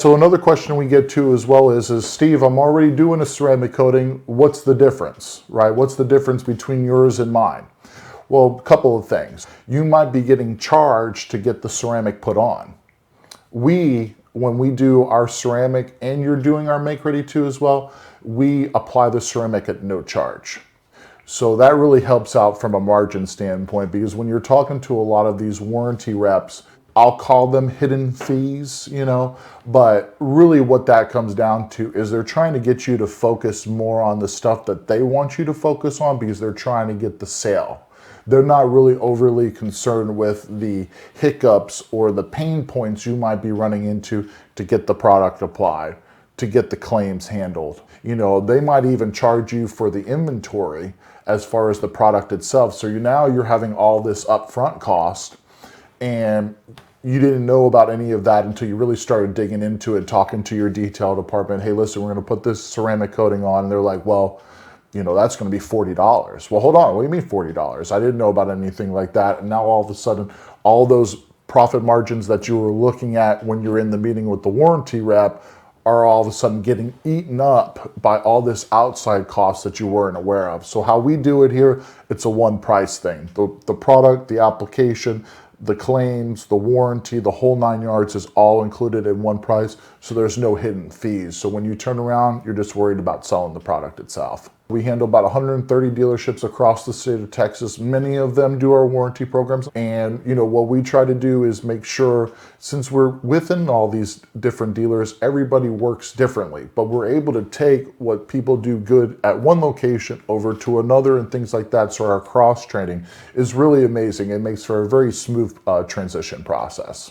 So another question we get to as well is Steve, I'm already doing a ceramic coating. What's the difference, right? What's the difference between yours and mine? Well, a couple of things. You might be getting charged to get the ceramic put on. When we do our ceramic and you're doing our make-ready too as well, we apply the ceramic at no charge. So that really helps out from a margin standpoint, because when you're talking to a lot of these warranty reps, I'll call them hidden fees, but really what that comes down to is they're trying to get you to focus more on the stuff that they want you to focus on, because they're trying to get the sale. They're not really overly concerned with the hiccups or the pain points you might be running into to get the product applied, to get the claims handled. They might even charge you for the inventory as far as the product itself. So now you're having all this upfront cost, and you didn't know about any of that until you really started digging into it, talking to your detail department. Hey, listen, we're going to put this ceramic coating on. And they're like, well, that's going to be $40. Well, hold on. What do you mean $40? I didn't know about anything like that. And now all of a sudden, all those profit margins that you were looking at when you're in the meeting with the warranty rep are all of a sudden getting eaten up by all this outside cost that you weren't aware of. So how we do it here, it's a one price thing. The product, the application, the claims, the warranty, the whole 9 yards is all included in one price. So there's no hidden fees. So when you turn around, you're just worried about selling the product itself. We handle about 130 dealerships across the state of Texas. Many of them do our warranty programs. And what we try to do is make sure, since we're within all these different dealers, everybody works differently, but we're able to take what people do good at one location over to another and things like that. So our cross training is really amazing. It makes for a very smooth transition process.